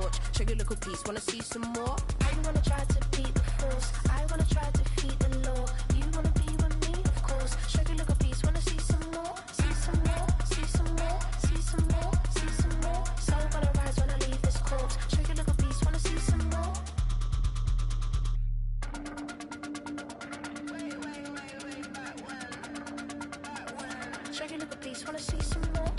torch. Check your little piece, wanna see some more? I wanna try to beat the force. I wanna try to defeat the law. You wanna be with me, of course. Check your little piece, wanna see some more? See some more, see some more, see some more, see some more. So gonna rise when I leave this corpse. Check your little piece, wanna see some more? Check your little piece, wanna see some more?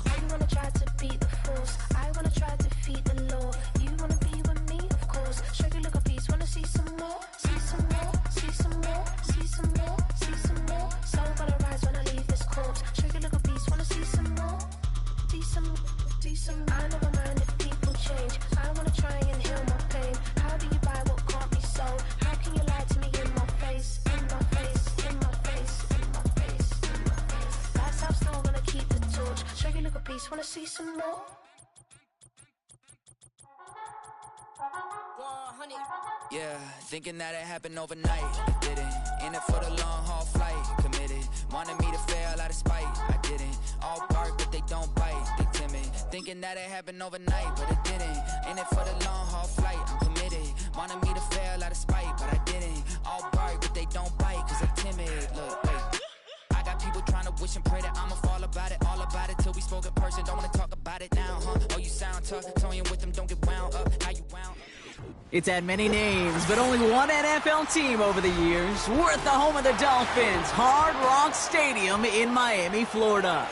I wanna try to beat the force. I wanna try to defeat the law. You wanna be with me, of course. Check your little piece, wanna see some more? See some more, see some more, see some more, see some more. So gonna rise when I leave this corpse. Check your little piece, wanna see some more? See some, see some. I never mind if people change. I wanna try and heal my pain. How do you buy what can't be sold? How can you lie to me in my face? In my face, in my face, in my face, in my face. That's how I'm still gonna keep the torch. Check your little piece, wanna see some more? Yeah, thinking that it happened overnight. It didn't. In it for the long haul flight. Committed. Wanted me to fail out of spite. I didn't. All bark, but they don't bite. They timid. Thinking that it happened overnight, but it didn't. In it for the long haul flight. I'm committed. Wanted me to fail out of spite, but I didn't. All bark, but they don't bite, cause I'm timid. Look, wait. I got people trying to wish and pray that I'ma fall about it. All about it till we spoke in person. Don't wanna talk about it now, huh? Oh, you sound tough. Toying with them, don't get wound up. How you wound up? It's had many names, but only one NFL team over the years. We're at the home of the Dolphins, Hard Rock Stadium in Miami, Florida.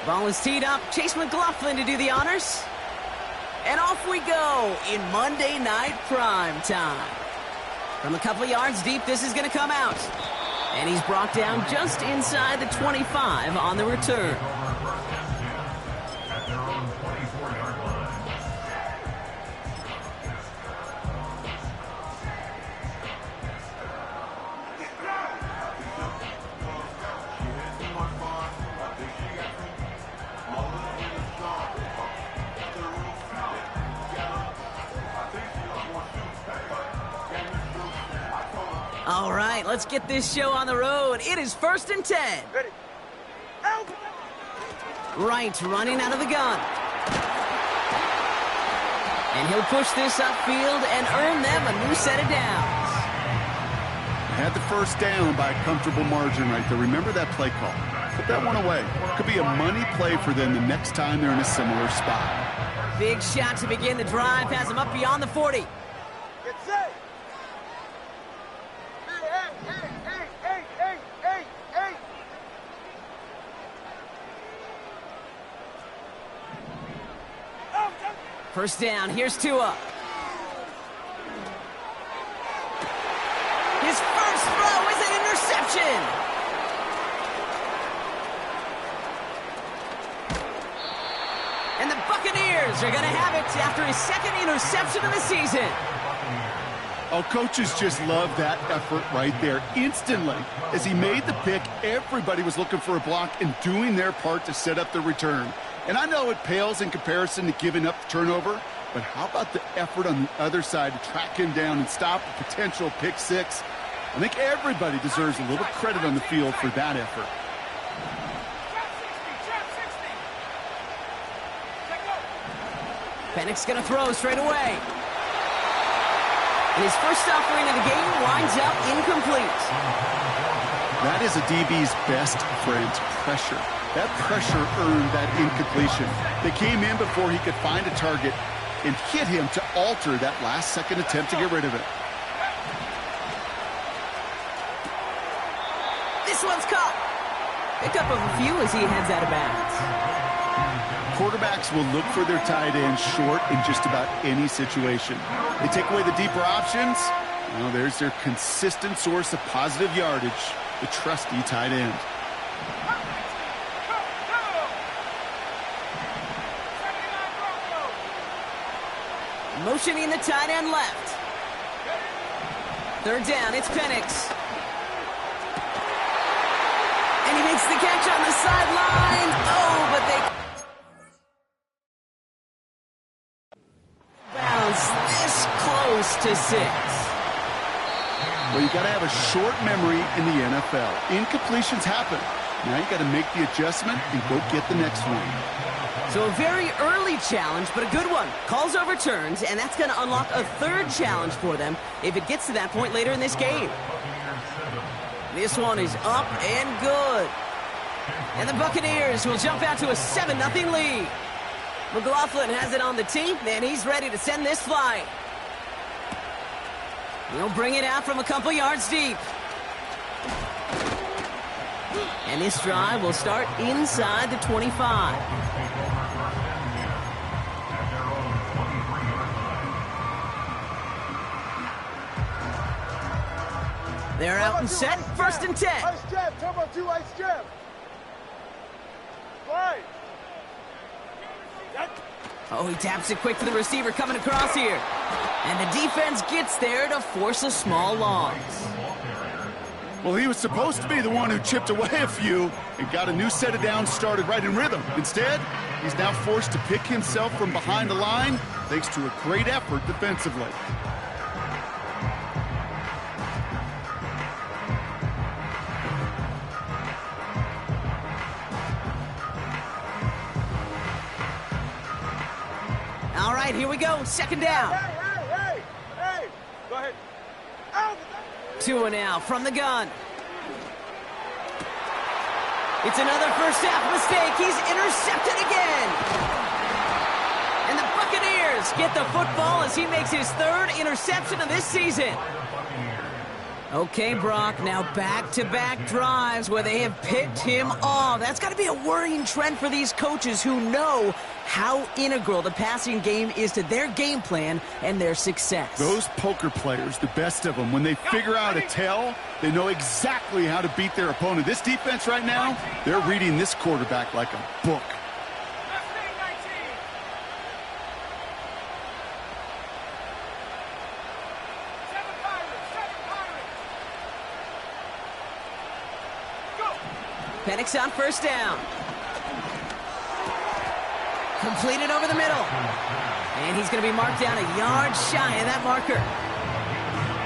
Ball is teed up. Chase McLaughlin to do the honors. And off we go in Monday Night Prime Time. From a couple of yards deep, this is going to come out. And he's brought down just inside the 25 on the return. All right, let's get this show on the road. It is 1st and 10. Ready. Out. Right, running out of the gun. And he'll push this upfield and earn them a new set of downs. Had the first down by a comfortable margin right there. Remember that play call. Put that one away. Could be a money play for them the next time they're in a similar spot. Big shot to begin the drive. Has him up beyond the 40. Get set. Hey. First down, here's Tua. His first throw is an interception. And the Buccaneers are going to have it after his second interception of the season. Oh, coaches just love that effort right there. Instantly, as he made the pick, everybody was looking for a block and doing their part to set up the return. And I know it pales in comparison to giving up the turnover, but how about the effort on the other side to track him down and stop a potential pick six? I think everybody deserves a little credit on the field for that effort. Pennick's going to throw straight away. And his first offering of the game winds up incomplete. That is a DB's best friend, pressure. That pressure earned that incompletion. They came in before he could find a target and hit him to alter that last-second attempt to get rid of it. This one's caught. Pick up a few as he heads out of bounds. Quarterbacks will look for their tight end short in just about any situation. They take away the deeper options. Well, there's their consistent source of positive yardage, the trusty tight end. Motioning the tight end left. Third down, it's Penix. And he makes the catch on the sideline. Oh, but they bounce this close to 6. Well, you got to have a short memory in the NFL. Incompletions happen. Now you got to make the adjustment and go get the next one. So a very early challenge, but a good one. Calls overturns, and that's going to unlock a third challenge for them if it gets to that point later in this game. This one is up and good. And the Buccaneers will jump out to a 7-0 lead. McLaughlin has it on the tee, and he's ready to send this flight. He'll bring it out from a couple yards deep. And this drive will start inside the 25. They're out and set, first and 10. Ice jab, turbo 2, ice jab. Right. Oh, he taps it quick to the receiver coming across here. And the defense gets there to force a small loss. Well, he was supposed to be the one who chipped away a few and got a new set of downs started right in rhythm. Instead, he's now forced to pick himself from behind the line thanks to a great effort defensively. All right, here we go. Second down. Hey. Go ahead. Out. 2 and out from the gun. It's another first half mistake. He's intercepted again. And the Buccaneers get the football as he makes his third interception of this season. Okay, Brock, now back-to-back drives where they have picked him off. That's got to be a worrying trend for these coaches who know how integral the passing game is to their game plan and their success. Those poker players, the best of them, when they figure out a tell, they know exactly how to beat their opponent. This defense right now, they're reading this quarterback like a book. Penix on first down. Completed over the middle. And he's going to be marked down a yard shy of that marker.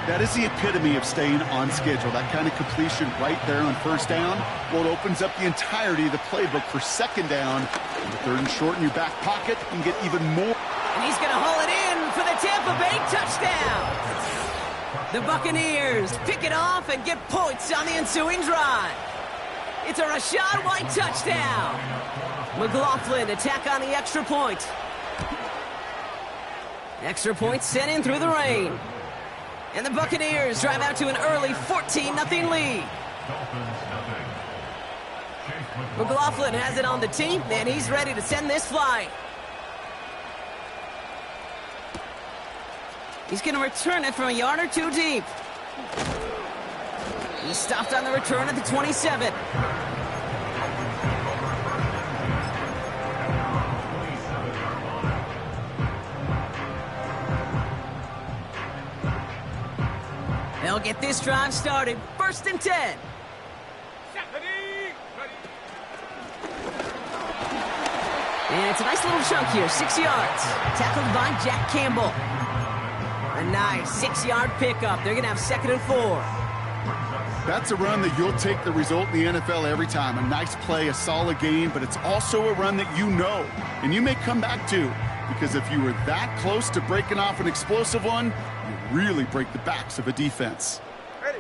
That is the epitome of staying on schedule. That kind of completion right there on first down. Well, it opens up the entirety of the playbook for second down. Third and short in your back pocket. You can get even more. And he's going to haul it in for the Tampa Bay touchdown. The Buccaneers pick it off and get points on the ensuing drive. It's a Rachaad White touchdown. McLaughlin attack on the extra point. Extra point sent in through the rain. And the Buccaneers drive out to an early 14-0 lead. McLaughlin has it on the tee, and he's ready to send this flight. He's going to return it from a yard or two deep. He's stopped on the return at the 27. They'll get this drive started. First and 10. And it's a nice little chunk here, 6 yards. Tackled by Jack Campbell. A nice 6-yard pickup. They're going to have second and 4. That's a run that you'll take the result in the NFL every time. A nice play, a solid game, but it's also a run that you know, and you may come back to, because if you were that close to breaking off an explosive one, you really break the backs of a defense. Ready.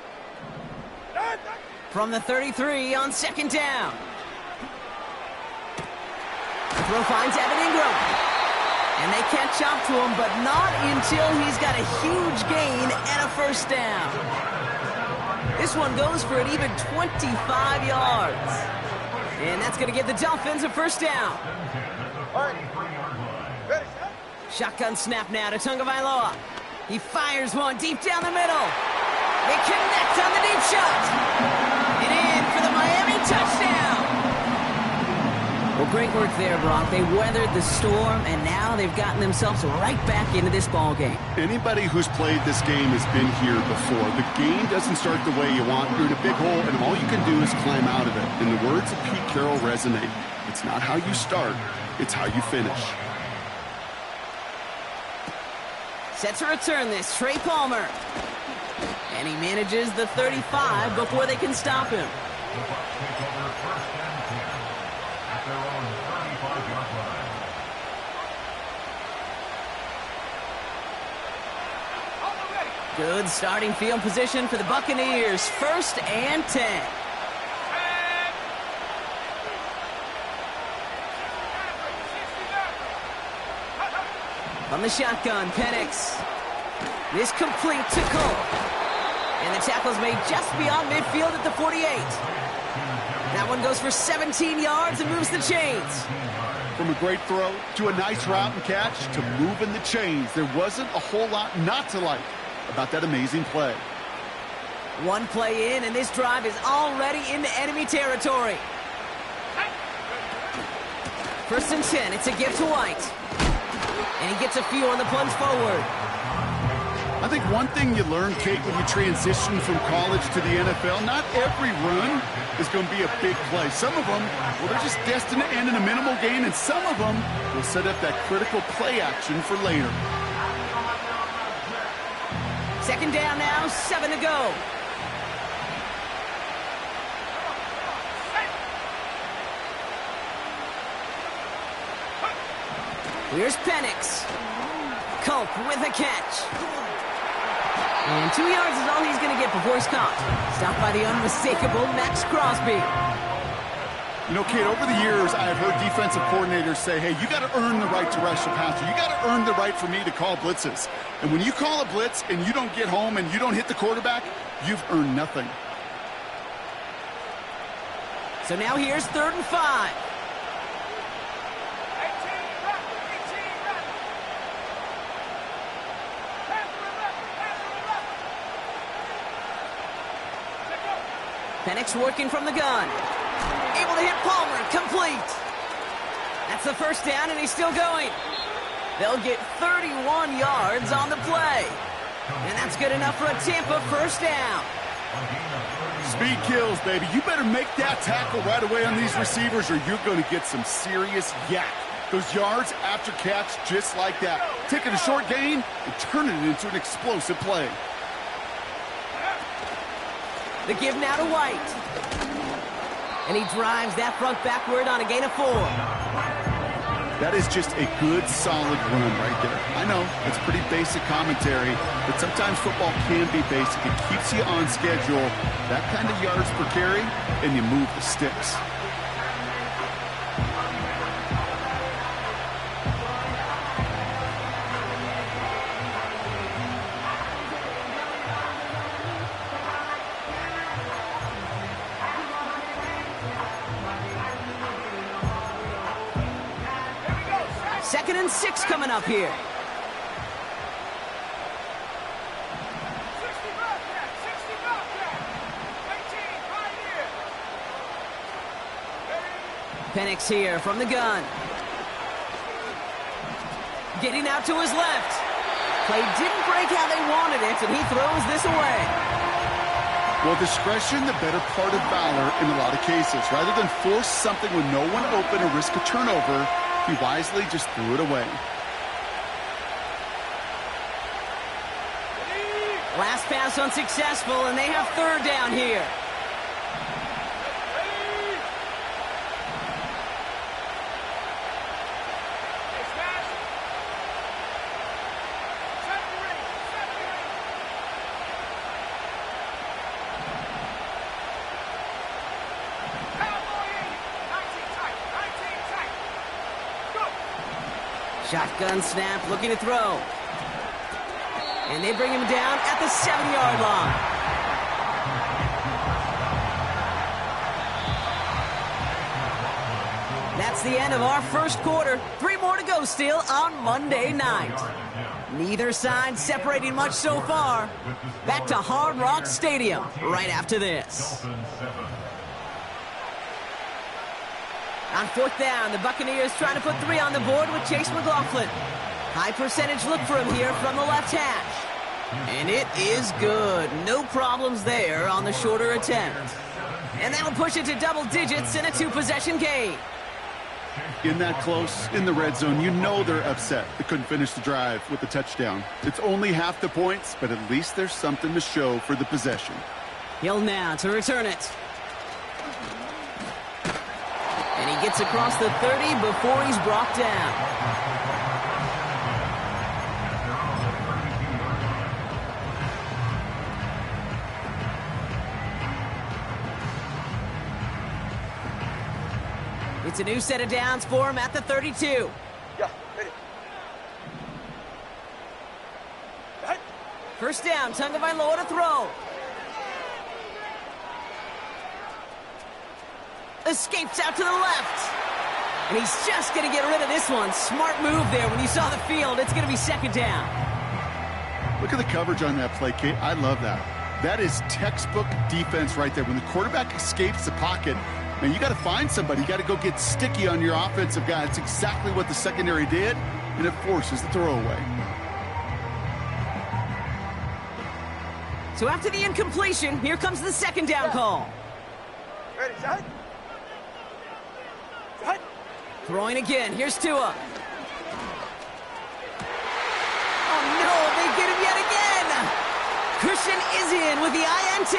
From the 33 on second down. Throw finds Evan Ingram. And they catch up to him, but not until he's got a huge gain and a first down. This one goes for an even 25 yards. And that's going to give the Dolphins a first down. All right. Ready. Shotgun snap now to Tagovailoa. He fires one deep down the middle. They connect on the deep shot. And in for the Miami touchdown. Well, great work there, Brock. They weathered the storm, and now they've gotten themselves right back into this ball game. Anybody who's played this game has been here before. The game doesn't start the way you want. You're in a big hole, and all you can do is climb out of it. And the words of Pete Carroll resonate. It's not how you start, it's how you finish. Set to return this, Trey Palmer. And he manages the 35 before they can stop him. The Bucs take over first and 10 at their own 35-yard line. Good starting field position for the Buccaneers. First and 10. From the shotgun, Penix. This complete to Cole. And the tackle's made just beyond midfield at the 48. That one goes for 17 yards and moves the chains. From a great throw to a nice route and catch to moving the chains, there wasn't a whole lot not to like about that amazing play. One play in, and this drive is already into enemy territory. First and 10, it's a give to White. And he gets a few on the plunge forward. I think one thing you learn, Kate, when you transition from college to the NFL, not every run is going to be a big play. Some of them, well, they're just destined to end in a minimal gain, and some of them will set up that critical play action for later. Second down now, 7 to go. Here's Penix. Culp with a catch. And 2 yards is all he's going to get before he's caught. Stopped by the unmistakable Max Crosby. You know, Kate, over the years, I have heard defensive coordinators say, hey, you got to earn the right to rush the passer. You got to earn the right for me to call blitzes. And when you call a blitz and you don't get home and you don't hit the quarterback, you've earned nothing. So now here's 3rd and 5. Penix working from the gun. Able to hit Palmer. Complete. That's the first down, and he's still going. They'll get 31 yards on the play. And that's good enough for a Tampa first down. Speed kills, baby. You better make that tackle right away on these receivers, or you're going to get some serious yak. Those yards after catch just like that. Taking a short gain and turning it into an explosive play. The give now to White. And he drives that front backward on a gain of 4. That is just a good, solid run right there. I know, it's pretty basic commentary, but sometimes football can be basic. It keeps you on schedule, that kind of yards per carry, and you move the sticks. Second and 6 coming up here. Penix here from the gun. Getting out to his left. Play didn't break how they wanted it, and he throws this away. Well, discretion, the better part of valor in a lot of cases. Rather than force something with no one open or risk a turnover, he wisely just threw it away. Last pass unsuccessful, and they have 3rd down here. Shotgun snap, looking to throw. And they bring him down at the 7-yard line. That's the end of our first quarter. 3 more to go still on Monday night. Neither side separating much so far. Back to Hard Rock Stadium right after this. On fourth down, the Buccaneers trying to put 3 on the board with Chase McLaughlin. High percentage look for him here from the left hash. And it is good. No problems there on the shorter attempt. And that'll push it to double digits in a 2-possession game. In that close, in the red zone, you know they're upset. They couldn't finish the drive with the touchdown. It's only half the points, but at least there's something to show for the possession. Hill now to return it. And he gets across the 30 before he's brought down. It's a new set of downs for him at the 32. Yeah, ready. First down, Tagovailoa to throw. Escapes out to the left. And he's just going to get rid of this one. Smart move there. When you saw the field, it's going to be second down. Look at the coverage on that play, Kate. I love that. That is textbook defense right there. When the quarterback escapes the pocket, man, you got to find somebody. You got to go get sticky on your offensive guy. That's exactly what the secondary did, and it forces the throwaway. So after the incompletion, here comes the second down call. Ready, set. Set. Throwing again. Here's Tua. Oh, no, they get him yet again. Christian is in with the INT.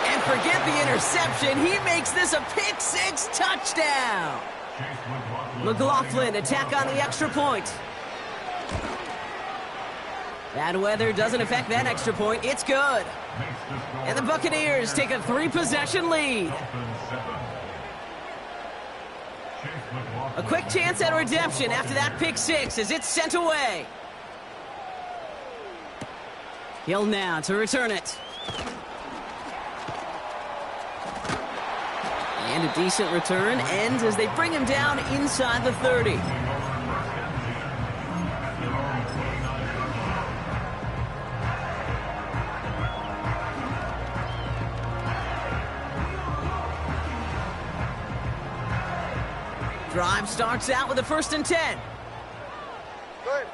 And forget the interception. He makes this a pick-6 touchdown. McLaughlin attack on the extra point. Bad weather doesn't affect that extra point. It's good. And the Buccaneers take a 3-possession lead. A quick chance at redemption after that pick-6 as it's sent away. Hill now to return it. And a decent return ends as they bring him down inside the 30. Drive starts out with a 1st and 10. Good.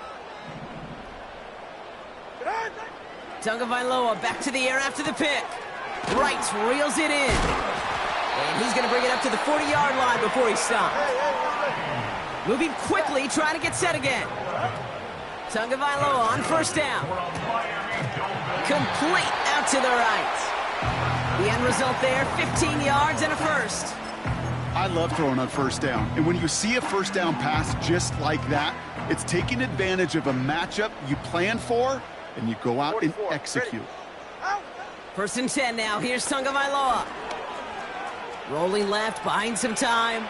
Tagovailoa back to the air after the pick. Wright reels it in. And he's going to bring it up to the 40-yard line before he stops. Moving quickly, trying to get set again. Tagovailoa on 1st down. Complete out to the right. The end result there, 15 yards and a 1st. I love throwing on 1st down. And when you see a 1st down pass just like that, it's taking advantage of a matchup you plan for, and you go out and execute. 1st and 10 now. Here's Tagovailoa. Rolling left, buying some time.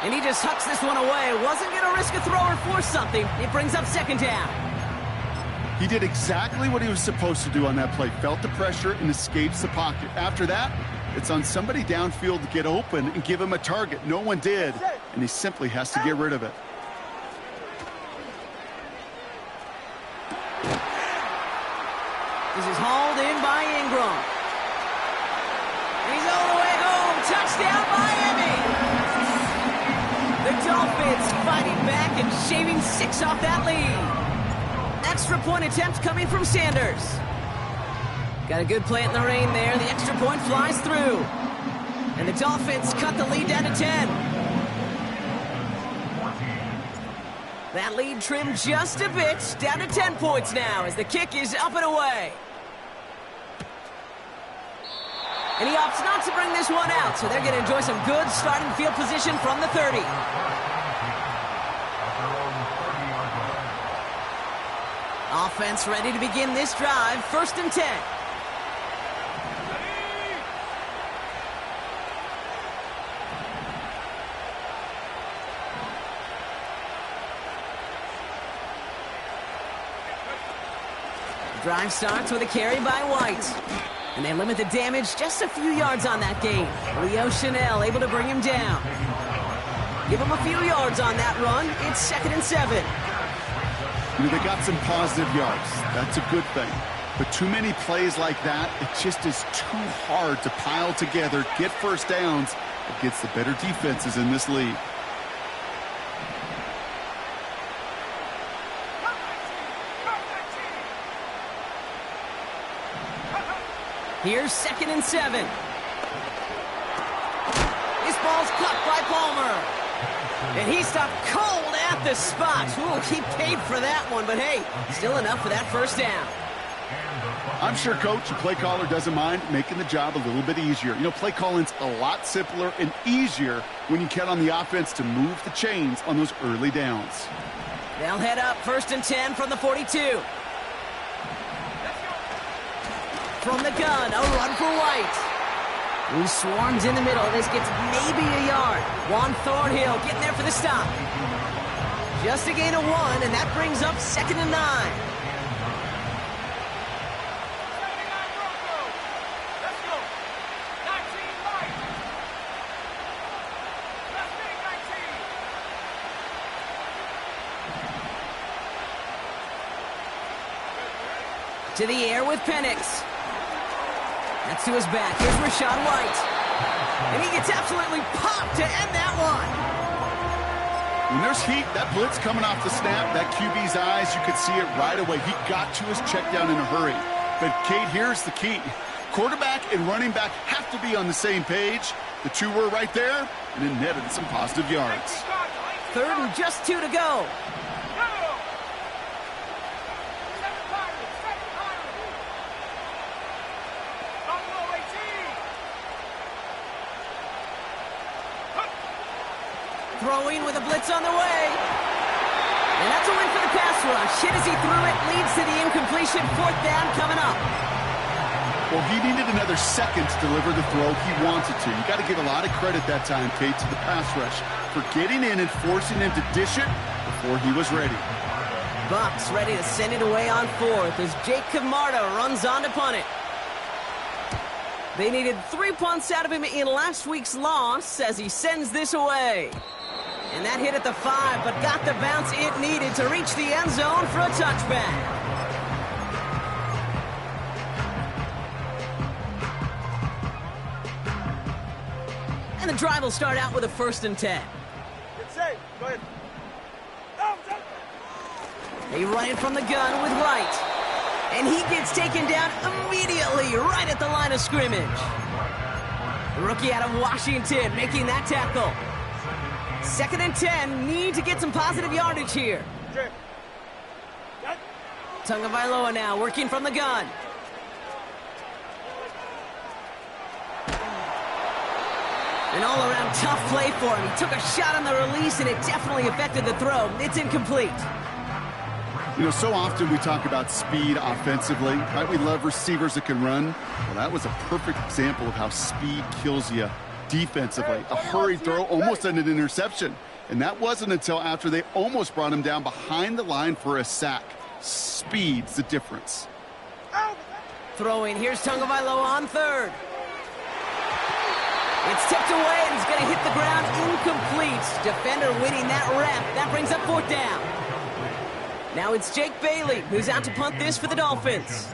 And he just hucks this one away. Wasn't going to risk a throw or force something. It brings up 2nd down. He did exactly what he was supposed to do on that play. Felt the pressure and escapes the pocket. After that, it's on somebody downfield to get open and give him a target. No one did, and he simply has to get rid of it. This is hauled in by Ingram. He's all the way home. Touchdown, Miami. The Dolphins fighting back and shaving 6 off that lead. Extra point attempt coming from Sanders. Got a good play in the rain there. The extra point flies through. And the Dolphins cut the lead down to 10. That lead trimmed just a bit. Down to 10 points now as the kick is up and away. And he opts not to bring this one out, so they're going to enjoy some good starting field position from the 30. Offense ready to begin this drive. 1st and 10. Drive starts with a carry by White. And they limit the damage just a few yards on that game. Leo Chanel able to bring him down. Give him a few yards on that run. It's 2nd and 7. You know, they got some positive yards. That's a good thing. But too many plays like that, it just is too hard to pile together, get 1st downs, against the better defenses in this league. Here's 2nd and 7. This ball's cut by Palmer. And he stopped cold at the spot. Ooh, he paid for that one, but hey, still enough for that first down. I'm sure Coach, the play caller, doesn't mind making the job a little bit easier. You know, play calling's a lot simpler and easier when you count on the offense to move the chains on those early downs. They'll head up 1st and 10 from the 42. From the gun, a run for White. He swarms in the middle. This gets maybe a yard. Juan Thornhill getting there for the stop. Just a gain of 1, and that brings up 2nd and 9. To the air with Penix. That's to his back. Here's Rachaad White. And he gets absolutely popped to end that one. When there's heat, that blitz coming off the snap, that QB's eyes, you could see it right away. He got to his check down in a hurry. But, Kate, here's the key. Quarterback and running back have to be on the same page. The two were right there, and it netted some positive yards. 3rd and just 2 to go. Throwing with a blitz on the way. And that's a win for the pass rush. Hit as he threw it, leads to the incompletion. 4th down coming up. Well, he needed another second to deliver the throw he wanted to. You got to give a lot of credit that time, Kate, to the pass rush for getting in and forcing him to dish it before he was ready. Bucs ready to send it away on 4th as Jake Camarda runs on to punt it. They needed 3 punts out of him in last week's loss as he sends this away. And that hit at the 5, but got the bounce it needed to reach the end zone for a touchback. And the drive will start out with a 1st and 10. Get safe. Go ahead. They run it from the gun with White. And he gets taken down immediately right at the line of scrimmage. The rookie out of Washington making that tackle. 2nd and 10, need to get some positive yardage here. Tagovailoa now working from the gun. An all-around tough play for him. He took a shot on the release, and it definitely affected the throw. It's incomplete. You know, so often we talk about speed offensively, right? We love receivers that can run. Well, that was a perfect example of how speed kills you defensively. A hurried throw almost ended an interception. And that wasn't until after they almost brought him down behind the line for a sack. Speed's the difference. Throwing, here's Tagovailoa on 3rd. It's tipped away, and he's going to hit the ground incomplete. Defender winning that rep. That brings up 4th down. Now it's Jake Bailey, who's out to punt this for the Dolphins.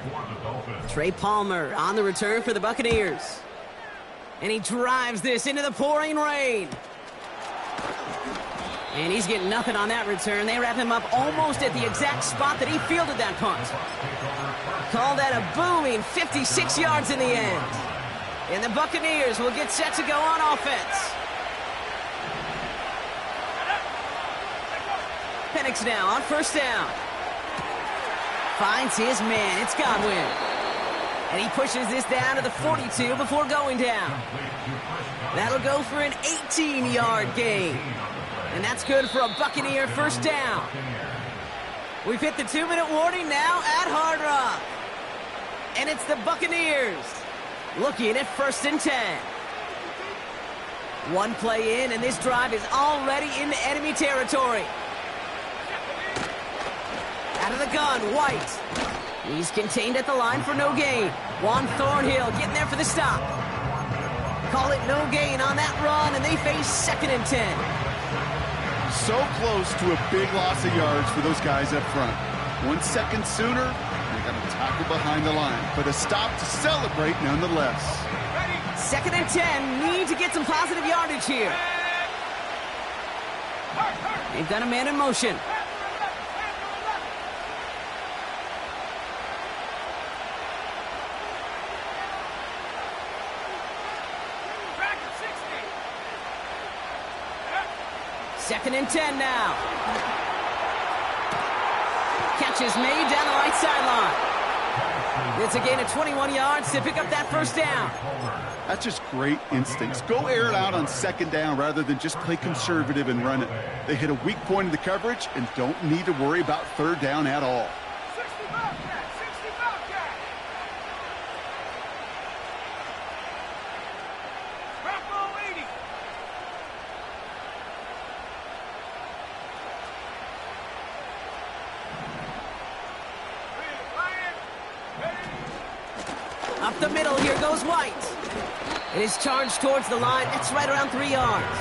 Trey Palmer on the return for the Buccaneers. And he drives this into the pouring rain. And he's getting nothing on that return. They wrap him up almost at the exact spot that he fielded that punt. Call that a booming 56 yards in the end. And the Buccaneers will get set to go on offense. Penix now on 1st down. Finds his man. It's Godwin. And he pushes this down to the 42 before going down. That'll go for an 18-yard gain. And that's good for a Buccaneer 1st down. We've hit the 2-minute warning now at Hard Rock. And it's the Buccaneers looking at 1st and 10. One play in, and this drive is already into enemy territory. Out of the gun, White. He's contained at the line for no gain. Juan Thornhill getting there for the stop. Call it no gain on that run, and they face 2nd and 10. So close to a big loss of yards for those guys up front. 1 second sooner, they got a tackle behind the line, but a stop to celebrate nonetheless. Ready? 2nd and 10. Need to get some positive yardage here. They've got a man in motion. Second and 10 now. Catch is made down the right sideline. It's a gain of 21 yards to pick up that first down. That's just great instincts. Go air it out on 2nd down rather than just play conservative and run it. They hit a weak point in the coverage and don't need to worry about 3rd down at all. Up the middle, here goes White. It is charged towards the line. That's right around 3 yards.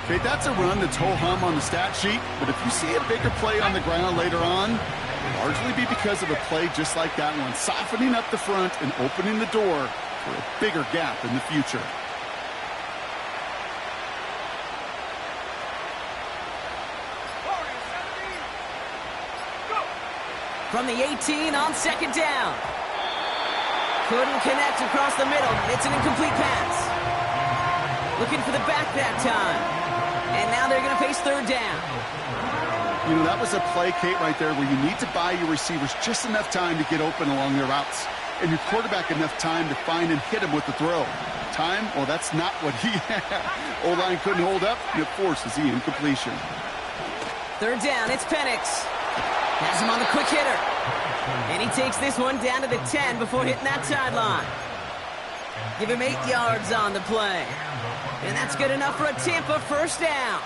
Okay, that's a run that's ho-hum on the stat sheet, but if you see a bigger play on the ground later on, it'll largely be because of a play just like that one, softening up the front and opening the door for a bigger gap in the future. From the 18 on 2nd down. Couldn't connect across the middle. It's an incomplete pass. Looking for the back that time. And now they're going to face 3rd down. You know, that was a play, Kate, right there where you need to buy your receivers just enough time to get open along their routes. And your quarterback enough time to find and hit him with the throw. Time? Well, that's not what he had. O-line couldn't hold up, and it forces the incompletion. 3rd down, it's Penix. Has him on the quick hitter. And he takes this one down to the 10 before hitting that sideline. Give him 8 yards on the play. And that's good enough for a Tampa first down.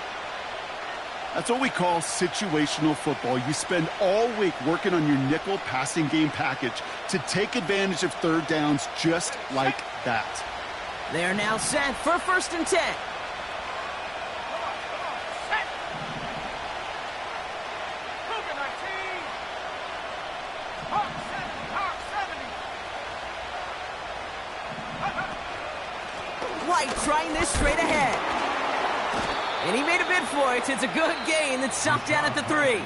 That's what we call situational football. You spend all week working on your nickel passing game package to take advantage of 3rd downs just like that. They're now set for 1st and 10. White trying this straight ahead. And he made a bid for it. It's a good gain that's stopped down at the 3.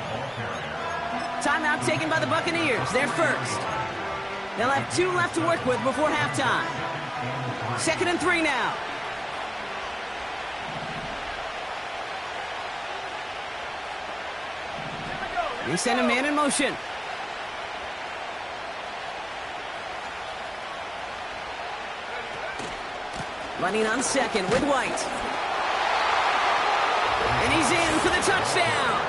Timeout taken by the Buccaneers. They're first. They'll have 2 left to work with before halftime. 2nd and 3 now. They send a man in motion. Running on 2nd with White. And he's in for the touchdown.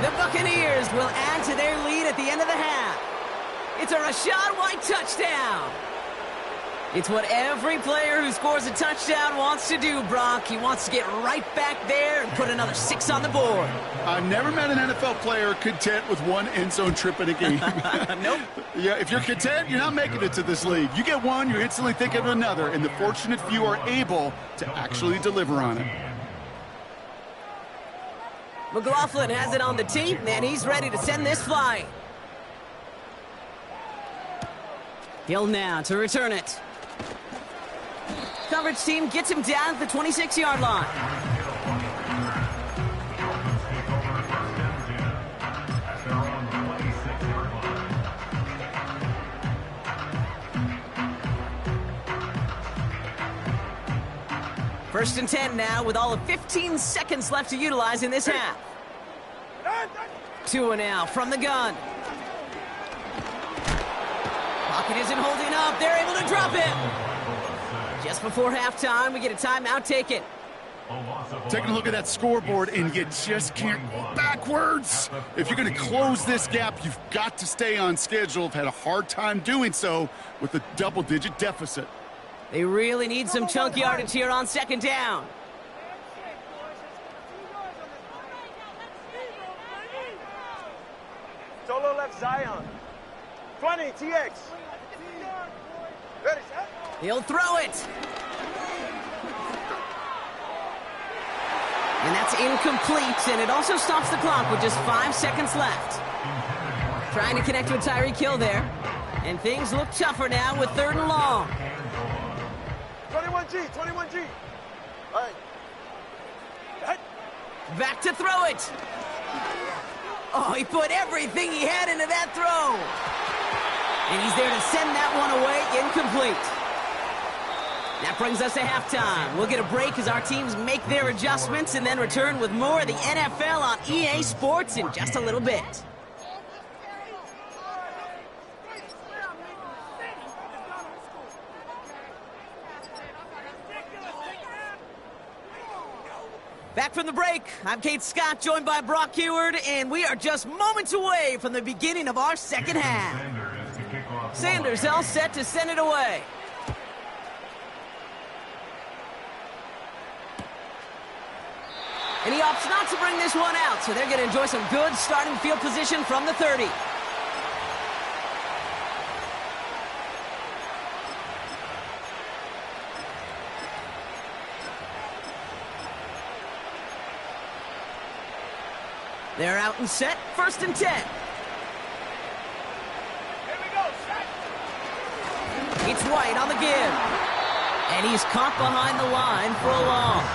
The Buccaneers will add to their lead at the end of the half. It's a Rachaad White touchdown. It's what every player who scores a touchdown wants to do, Brock. He wants to get right back there and put another 6 on the board. I've never met an NFL player content with 1 end zone trip in a game. Nope. Yeah, if you're content, you're not making it to this league. You get one, you're instantly thinking of another, and the fortunate few are able to actually deliver on it. McLaughlin has it on the tee, and he's ready to send this flying. Hill now to return it. Coverage team gets him down at the 26-yard line. First and 10 now with all of 15 seconds left to utilize in this half. 2 now from the gun. Pocket isn't holding up. They're able to drop it. Just before halftime, we get a timeout taken. Taking a look at that scoreboard, and you just can't go backwards. If you're going to close this gap, you've got to stay on schedule. Have had a hard time doing so with a double-digit deficit. They really need some chunk yardage here on 2nd down. Solo left Zion. 20, TX. Ready, set? He'll throw it. And that's incomplete, and it also stops the clock with just 5 seconds left. Trying to connect with Tyreek Hill there. And things look tougher now with 3rd and long. 21G, 21G. All right. Back to throw it. Oh, he put everything he had into that throw. And he's there to send that one away, incomplete. That brings us to halftime. We'll get a break as our teams make their adjustments and then return with more of the NFL on EA Sports in just a little bit. Back from the break, I'm Kate Scott, joined by Brock Heward, and we are just moments away from the beginning of our second half. Sanders all set to send it away. And he opts not to bring this one out, so they're going to enjoy some good starting field position from the 30. They're out and set, 1st and 10. Here we go, set. It's White on the give. And he's caught behind the line for a loss.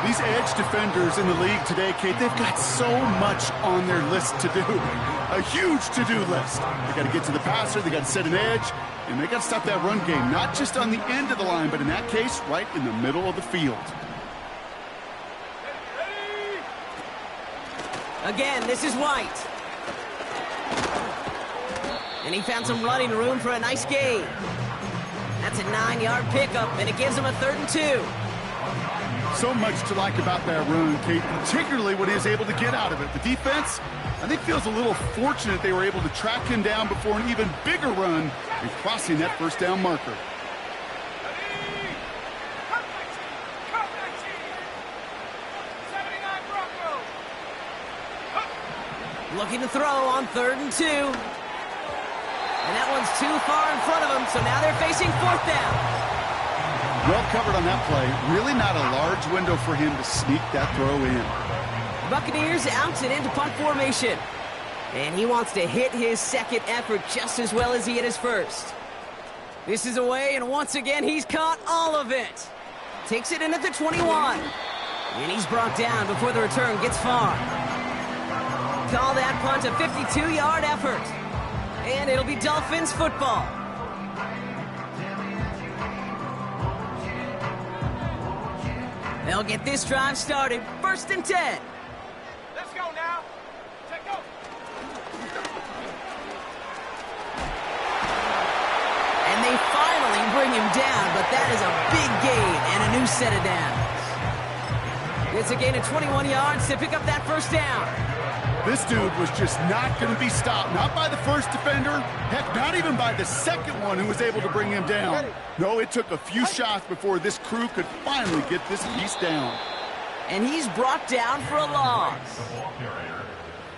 These edge defenders in the league today, Kate, they've got so much on their list to do. A huge to-do list. They got to get to the passer, they got to set an edge, and they got to stop that run game, not just on the end of the line, but in that case, right in the middle of the field. Again, this is White. And he found some running room for a nice gain. That's a 9-yard pickup, and it gives him a 3rd and 2. So much to like about that run, Kate, particularly what he was able to get out of it. The defense, I think, feels a little fortunate they were able to track him down before an even bigger run and crossing that 1st down marker. Looking to throw on 3rd and 2. And that one's too far in front of him, so now they're facing 4th down. Well covered on that play. Really not a large window for him to sneak that throw in. Buccaneers out and into punt formation. And he wants to hit his second effort just as well as he hit his first. This is away, and once again, he's caught all of it. Takes it in at the 21. And he's brought down before the return gets far. Call that punt a 52-yard effort. And it'll be Dolphins football. They'll get this drive started. 1st and 10. Let's go now. Take go. And they finally bring him down, but that is a big gain and a new set of downs. It's a gain of 21 yards to pick up that 1st down. This dude was just not going to be stopped. Not by the first defender. Heck, not even by the second one who was able to bring him down. No, it took a few shots before this crew could finally get this piece down. And he's brought down for a loss.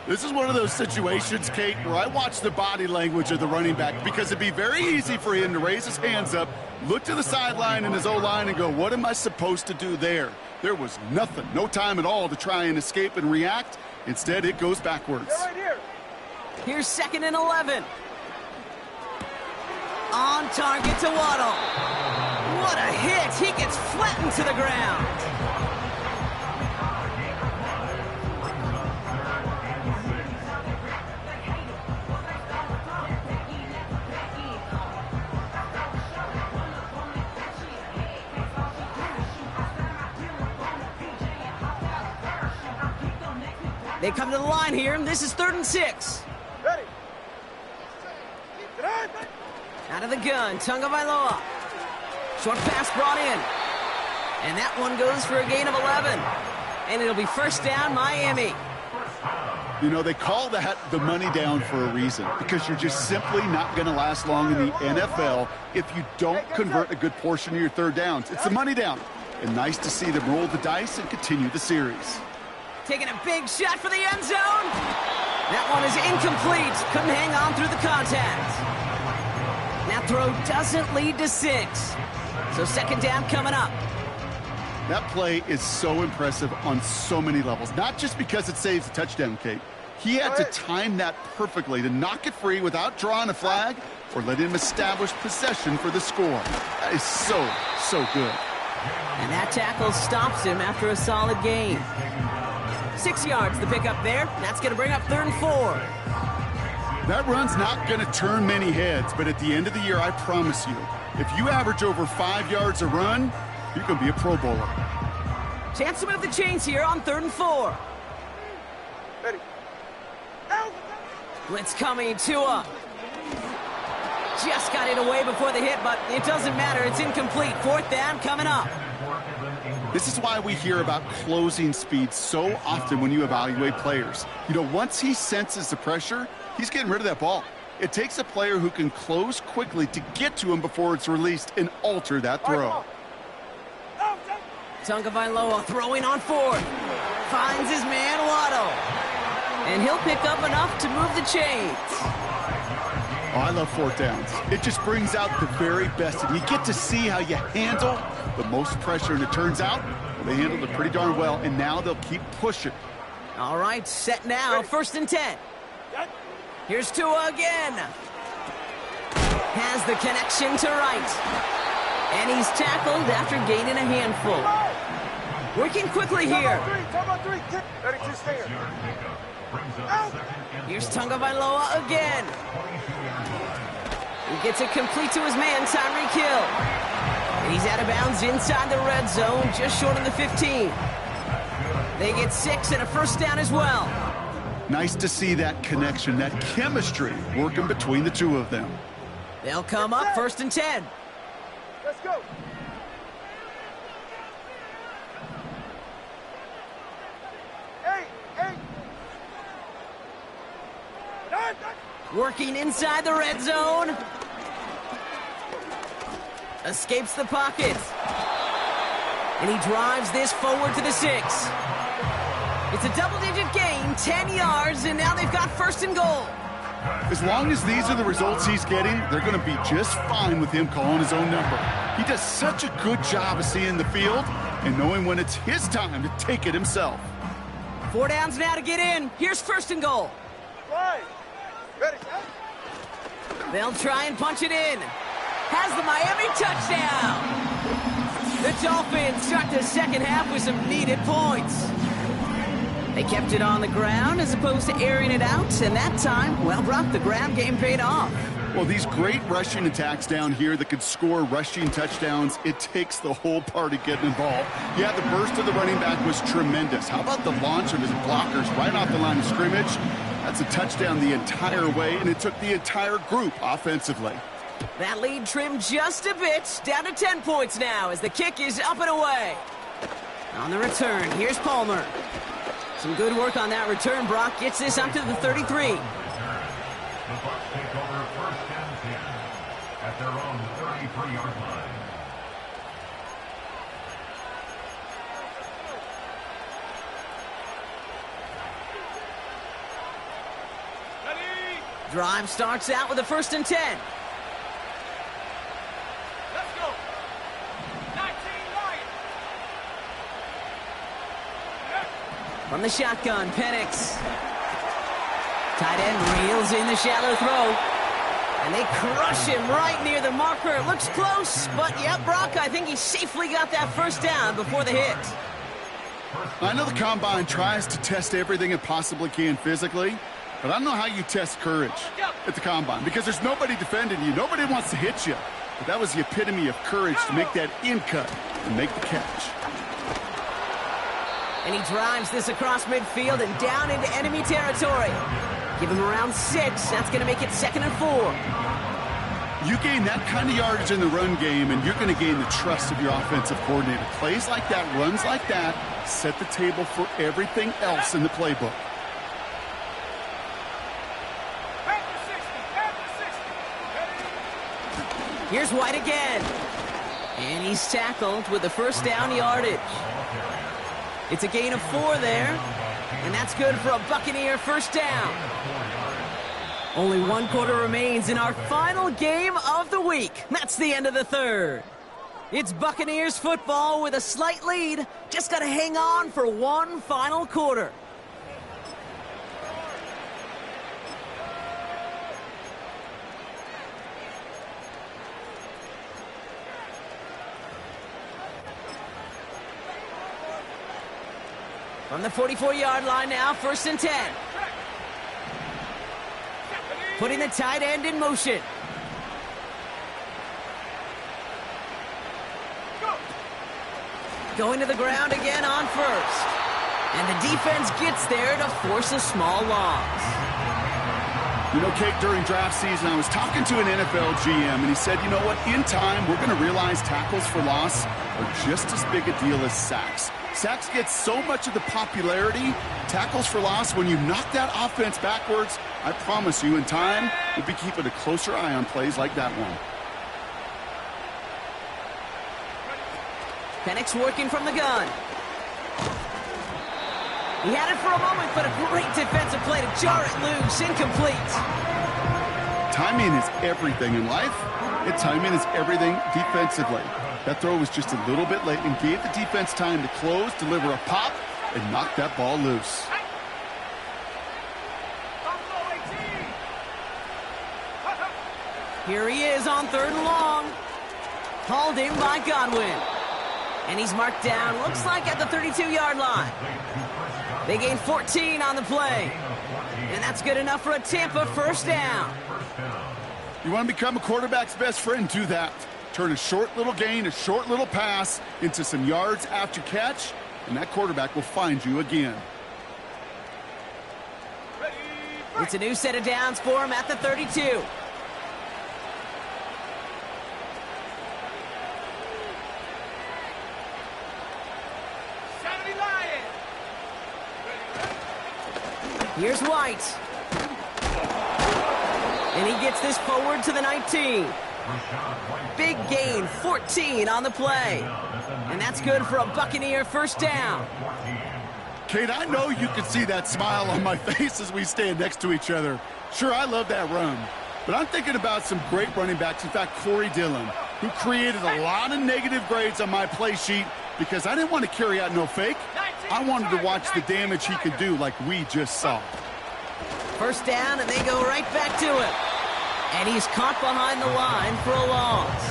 This is one of those situations, Kate, where I watch the body language of the running back because it'd be very easy for him to raise his hands up, look to the sideline in his O-line and go, what am I supposed to do there? There was nothing, no time at all to try and escape and react. Instead, it goes backwards. Right here. Here's 2nd and 11. On target to Waddle. What a hit. He gets flattened to the ground. They come to the line here, and this is 3rd and 6. Ready. Get in. Out of the gun, Tunga Vailoa. Short pass brought in. And that one goes for a gain of 11. And it'll be 1st down, Miami. You know, they call that the money down for a reason, because you're just simply not going to last long in the NFL if you don't convert a good portion of your 3rd downs. It's the money down. And nice to see them roll the dice and continue the series. Taking a big shot for the end zone. That one is incomplete. Couldn't hang on through the contact. That throw doesn't lead to 6. So 2nd down coming up. That play is so impressive on so many levels. Not just because it saves a touchdown, Kate, He had to time that perfectly to knock it free without drawing a flag or let him establish possession for the score. That is so good. And that tackle stops him after a solid gain. 6 yards, the pickup there. That's going to bring up 3rd and 4. That run's not going to turn many heads, but at the end of the year, I promise you, if you average over 5 yards a run, you're going to be a Pro Bowler. Chance to move the chains here on 3rd and 4. Ready. Blitz coming, Tua. Just got it away before the hit, but it doesn't matter. It's incomplete. 4th down coming up. This is why we hear about closing speed so often when you evaluate players. You know, once he senses the pressure, he's getting rid of that ball. It takes a player who can close quickly to get to him before it's released and alter that throw. Tagovailoa throwing on 4th. Finds his man, Waddle. And he'll pick up enough to move the chains. Oh, I love 4th downs. It just brings out the very best. And you get to see how you handle the most pressure. And it turns out they handled it pretty darn well. And now they'll keep pushing. All right, set now. 1st and 10. Here's Tua again. Has the connection to right. And he's tackled after gaining a handful. Working quickly here. Here's Tagovailoa again. He gets it complete to his man, Tyreek Hill. And he's out of bounds inside the red zone, just short of the 15. They get 6 and a 1st down as well. Nice to see that connection, that chemistry working between the two of them. They'll come up 1st and 10. Let's go. Hey. Working inside the red zone. Escapes the pocket. And he drives this forward to the 6. It's a double-digit gain, 10 yards, and now they've got 1st and goal. As long as these are the results he's getting, they're going to be just fine with him calling his own number. He does such a good job of seeing the field and knowing when it's his time to take it himself. 4 downs now to get in. Here's 1st and goal. Right. Ready. They'll try and punch it in. Has the Miami touchdown. The Dolphins start the second half with some needed points. They kept it on the ground as opposed to airing it out, and that time, well, Brock, the ground game paid off. Well, these great rushing attacks down here that could score rushing touchdowns, it takes the whole party getting involved. Yeah, the burst of the running back was tremendous. How about the launch of his blockers right off the line of scrimmage? That's a touchdown the entire way, and it took the entire group offensively. That lead trimmed just a bit, down to 10 points now as the kick is up and away. On the return, here's Palmer. Some good work on that return. Brock gets this up to the 33. The Bucs take over 1st and 10 at their own 33-yard line. Drive starts out with a 1st and 10. Let's go. 19 From the shotgun, Penix. Tight end reels in the shallow throw. And they crush him right near the marker. It looks close, but yeah, Brock, I think he safely got that 1st down before the hit. I know the Combine tries to test everything it possibly can physically, but I don't know how you test courage at the Combine because there's nobody defending you. Nobody wants to hit you. But that was the epitome of courage to make that in cut and make the catch. And he drives this across midfield and down into enemy territory. Give him around 6. That's going to make it 2nd and 4. You gain that kind of yardage in the run game, and you're going to gain the trust of your offensive coordinator. Plays like that, runs like that, set the table for everything else in the playbook. Here's White again. And he's tackled with the 1st down yardage. It's a gain of 4 there. And that's good for a Buccaneer 1st down. Only 1 quarter remains in our final game of the week. That's the end of the 3rd. It's Buccaneers football with a slight lead. Just got to hang on for 1 final quarter. From the 44-yard line now, 1st and 10. Putting the tight end in motion. Going to the ground again on 1st. And the defense gets there to force a small loss. You know, Kate, during draft season, I was talking to an NFL GM, and he said, you know what, in time, we're going to realize tackles for loss are just as big a deal as sacks. Sacks get so much of the popularity. Tackles for loss, when you knock that offense backwards, I promise you, in time, we'll be keeping a closer eye on plays like that one. Penix working from the gun. He had it for a moment, but a great defensive play to jar it loose. Incomplete. Timing is everything in life, and timing is everything defensively. That throw was just a little bit late and gave the defense time to close, deliver a pop, and knock that ball loose. Here he is on 3rd and long. Called in by Godwin. And he's marked down, looks like at the 32-yard line. They gain 14 on the play. And that's good enough for a Tampa 1st down. You want to become a quarterback's best friend? Do that. Turn a short little gain, a short little pass into some yards after catch, and that quarterback will find you again. It's a new set of downs for him at the 32. Here's White. And he gets this forward to the 19. Big gain, 14 on the play. And that's good for a Buccaneer 1st down. Kate, I know you can see that smile on my face as we stand next to each other. Sure, I love that run. But I'm thinking about some great running backs. In fact, Corey Dillon, who created a lot of negative grades on my play sheet because I didn't want to carry out no fake. I wanted to watch the damage he could do like we just saw. 1st down, and they go right back to him. And he's caught behind the line for a loss.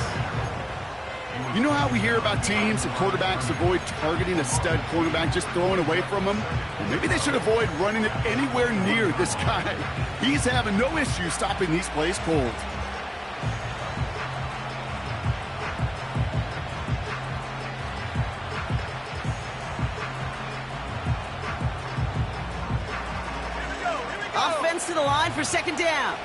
You know how we hear about teams and quarterbacks avoid targeting a stud quarterback, just throwing away from him? Well, maybe they should avoid running it anywhere near this guy. He's having no issue stopping these plays cold. Offense to the line for 2nd down.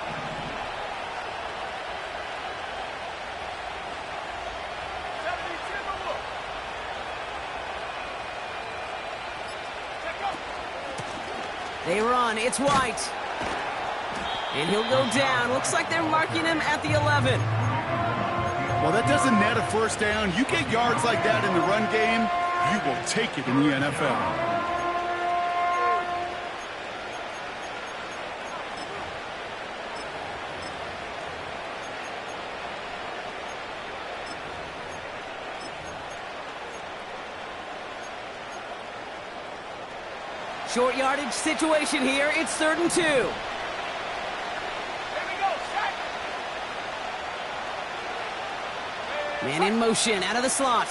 They run. It's White. And he'll go down. Looks like they're marking him at the 11. Well, that doesn't net a 1st down. You get yards like that in the run game, you will take it in the NFL. Short yardage situation here. It's 3rd and 2. Man in motion out of the slot.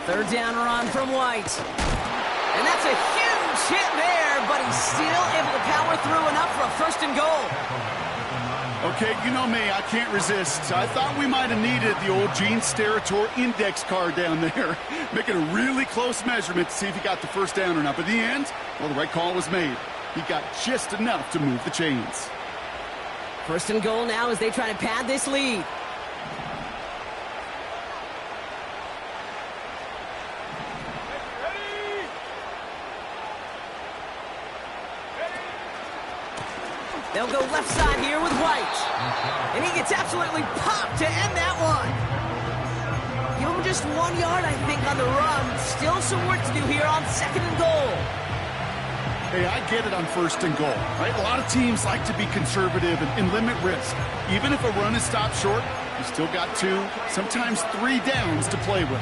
Third down run from White. And that's a huge hit there, but he's still able to power through enough for a 1st and goal. Okay, you know me, I can't resist. I thought we might have needed the old Gene Steratore index card down there, making a really close measurement to see if he got the 1st down or not. But in the end, well, the right call was made. He got just enough to move the chains. 1st and goal now as they try to pad this lead. They'll go left side here with White. And he gets absolutely popped to end that one. Give him just 1 yard, I think, on the run. Still some work to do here on 2nd and goal. Hey, I get it on 1st and goal, right? A lot of teams like to be conservative and limit risk. Even if a run is stopped short, you still got 2, sometimes 3 downs to play with.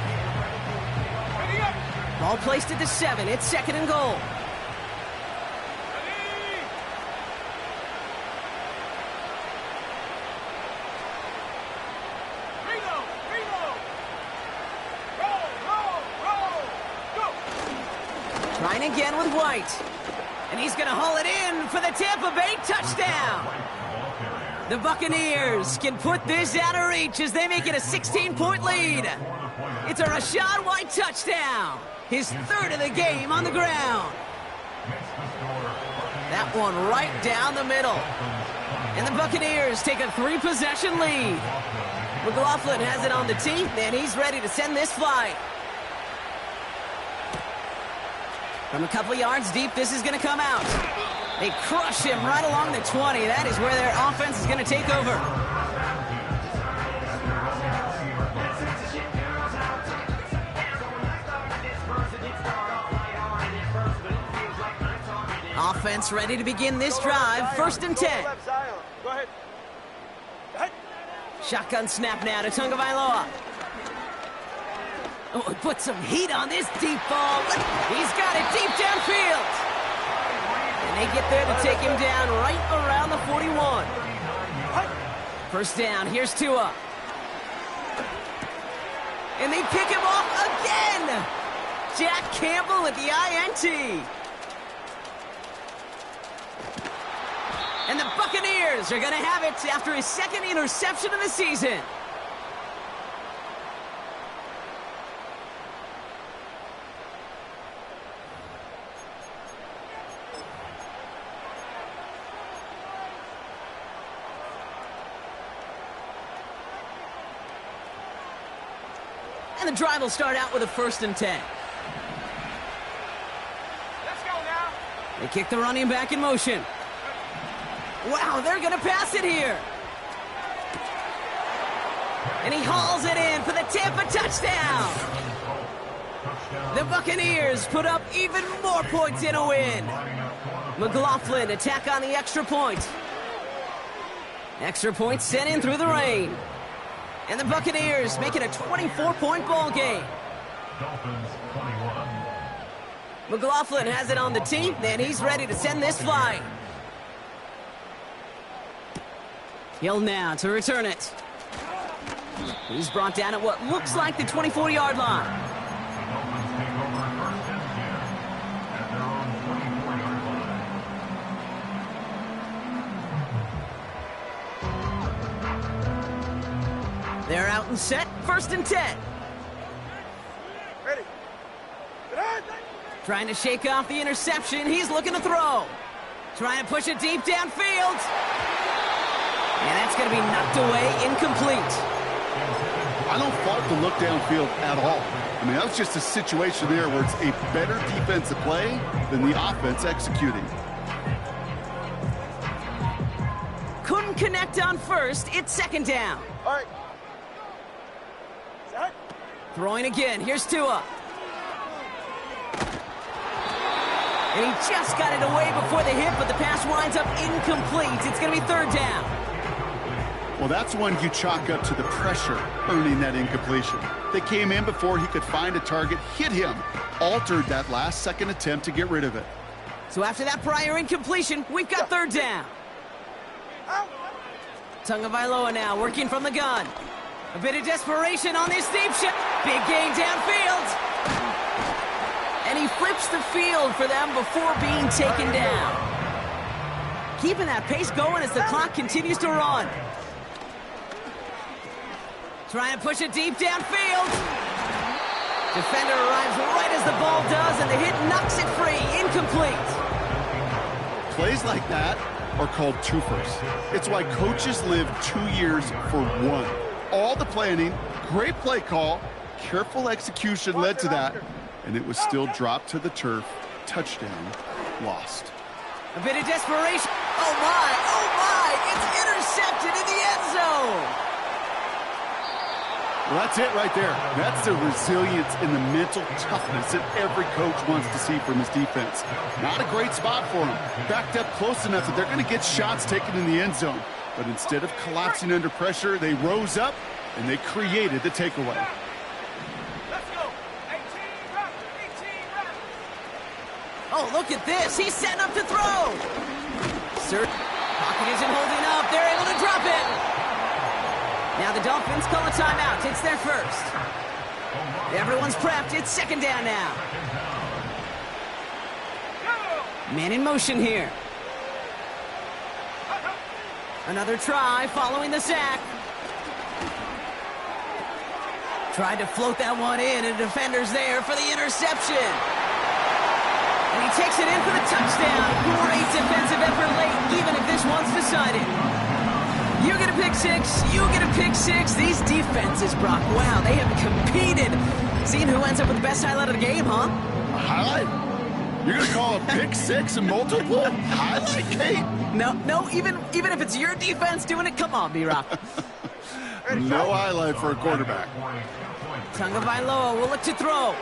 Ball placed at the 7. It's 2nd and goal. Trying again with White. And he's going to haul it in for the Tampa Bay touchdown. The Buccaneers can put this out of reach as they make it a 16-point lead. It's a Rachaad White touchdown. His third of the game on the ground. That one right down the middle. And the Buccaneers take a 3-possession lead. McLaughlin has it on the tee, and he's ready to send this flight. From a couple yards deep, this is going to come out. They crush him right along the 20. That is where their offense is going to take over. Offense ready to begin this drive. 1st and 10. Go ahead. Shotgun snap now to Tagovailoa. Oh, he put some heat on this deep ball. He's got it deep downfield. And they get there to take him down right around the 41. 1st down, here's Tua. And they pick him off again. Jack Campbell with the INT. And the Buccaneers are going to have it after his 2nd interception of the season. And the drive will start out with a 1st and 10. Let's go now. They kick the running back in motion. Wow, they're going to pass it here. And he hauls it in for the Tampa touchdown. The Buccaneers put up even more points in a win. McLaughlin attack on the extra point. Extra point sent in through the rain. And the Buccaneers make it a 24-point ball game. McLaughlin has it on the tee, and he's ready to send this flight. Hill now to return it. He's brought down at what looks like the 24-yard line. They're out and set. 1st and 10. Ready. Trying to shake off the interception. He's looking to throw. Trying to push it deep downfield. And that's going to be knocked away, incomplete. I don't fault the look downfield at all. I mean, that was just a situation there where it's a better defensive play than the offense executing. Couldn't connect on 1st. It's 2nd down. All right. Set. Throwing again. Here's Tua. And he just got it away before the hit, but the pass winds up incomplete. It's going to be 3rd down. Well, that's one you chalk up to the pressure earning that incompletion. They came in before he could find a target, hit him, altered that last-second attempt to get rid of it. So after that prior incompletion, we've got 3rd down. Tagovailoa now working from the gun. A bit of desperation on this deep shot. Big gain downfield. And he flips the field for them before being taken down. Keeping that pace going as the clock continues to run. Trying to push it deep downfield. Defender arrives right as the ball does, and the hit knocks it free. Incomplete. Plays like that are called twofers. It's why coaches live 2 years for one. All the planning, great play call, careful execution led to that, and it was still dropped to the turf. Touchdown, lost. A bit of desperation. Oh my, it's intercepted in the end zone. Well, that's it right there. That's the resilience and the mental toughness that every coach wants to see from his defense. Not a great spot for him. Backed up close enough that they're going to get shots taken in the end zone. But instead of collapsing under pressure, they rose up and they created the takeaway. Let's go. 18 run. Oh, look at this. He's setting up to throw. Pocket isn't holding up. They're able to drop it. Now the Dolphins call a timeout. It's their first. Everyone's prepped. It's 2nd down now. Man in motion here. Another try following the sack. Tried to float that one in, and the defender's there for the interception. And he takes it in for the touchdown. Great defensive effort late, even if this one's decided. You get a pick six, you get a pick six. These defenses, Brock, wow, they have competed. Seeing who ends up with the best highlight of the game, huh? A highlight? You're going to call a pick six and multiple highlight, Kate? No, even if it's your defense doing it, come on, B-Rock. No highlight for a quarterback. Tagovailoa will look to throw.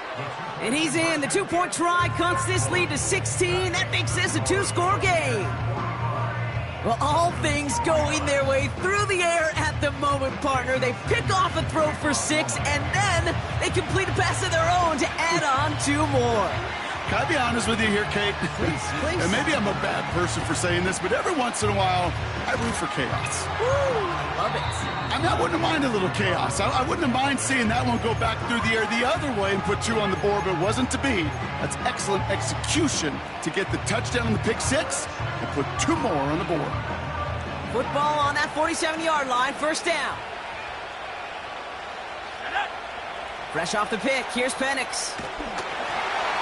And he's in. The 2-point try cuts this lead to 16. That makes this a 2-score game. Well, all things going their way through the air at the moment, partner. They pick off a throw for 6, and then they complete a pass of their own to add on 2 more. Can I be honest with you here, Kate? Please. And maybe I'm a bad person for saying this, but every once in a while, I root for chaos. Woo, I love it. I mean, I wouldn't mind a little chaos. I wouldn't have mind seeing that one go back through the air the other way and put 2 on the board, but it wasn't to be. That's excellent execution to get the touchdown on the pick 6 and put 2 more on the board. Football on that 47-yard line, first down. Fresh off the pick, here's Penix.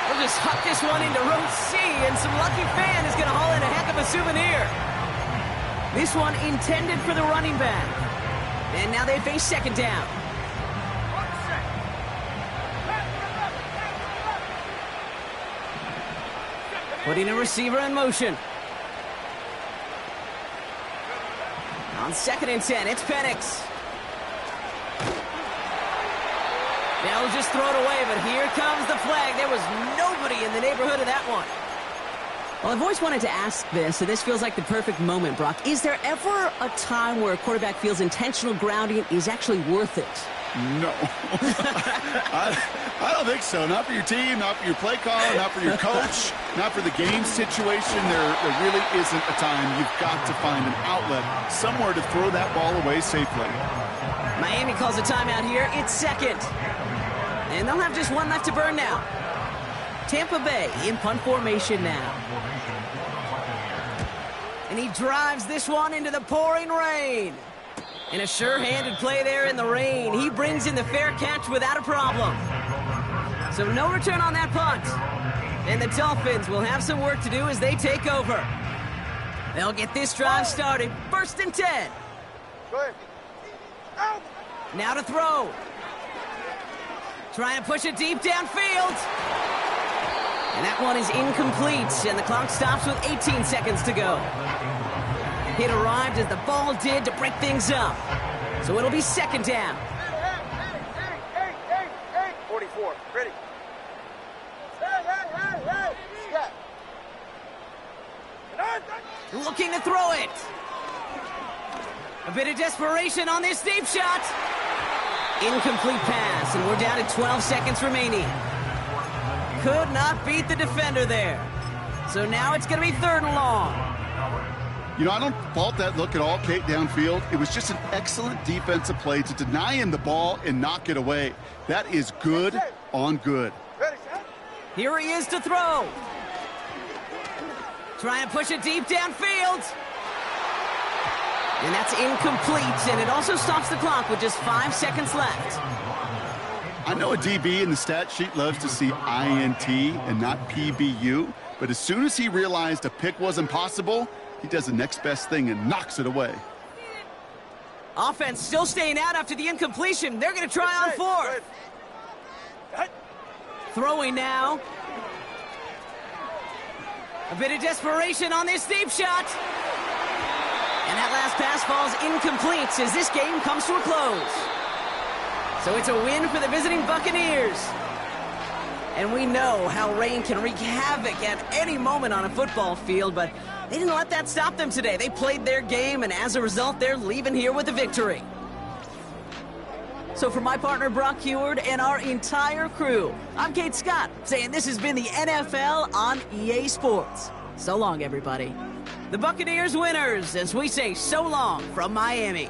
We'll just huck this one into row C, and some lucky fan is going to haul in a heck of a souvenir. This one intended for the running back. And now they face second down. Putting a receiver in motion. On 2nd and 10, it's Penix. Now just throw it away, but here comes the flag. There was nobody in the neighborhood of that one. Well, I've always wanted to ask this, so this feels like the perfect moment, Brock. Is there ever a time where a quarterback feels intentional grounding is actually worth it? No. I don't think so. Not for your team, not for your play call, not for your coach, not for the game situation. There really isn't a time. You've got to find an outlet, somewhere to throw that ball away safely. Miami calls a timeout here. It's second. And they'll have just one left to burn now. Tampa Bay in punt formation now. And he drives this one into the pouring rain. And a sure-handed play there in the rain. He brings in the fair catch without a problem. So no return on that punt. And the Dolphins will have some work to do as they take over. They'll get this drive started. 1st and 10. Now to throw. Trying to push it deep downfield. And that one is incomplete. And the clock stops with 18 seconds to go. It arrived as the ball did to break things up. So it'll be second down. 44. Ready. Looking to throw it. A bit of desperation on this deep shot. Incomplete pass, and we're down to 12 seconds remaining. Could not beat the defender there. So now it's going to be 3rd and long. You know, I don't fault that look at all, Kate, downfield. It was just an excellent defensive play to deny him the ball and knock it away. That is good on good. Here he is to throw. Trying to push it deep downfield. And that's incomplete, and it also stops the clock with just 5 seconds left. I know a DB in the stat sheet loves to see INT and not PBU, but as soon as he realized a pick wasn't possible, he does the next best thing and knocks it away. Offense still staying out after the incompletion. They're going to try on 4th. Throwing now. A bit of desperation on this deep shot. And that last pass falls incomplete as this game comes to a close. So it's a win for the visiting Buccaneers. And we know how rain can wreak havoc at any moment on a football field, but they didn't let that stop them today. They played their game, and as a result, they're leaving here with a victory. So for my partner, Brock Heward, and our entire crew, I'm Kate Scott, saying this has been the NFL on EA Sports. So long, everybody. The Buccaneers winners, as we say so long from Miami.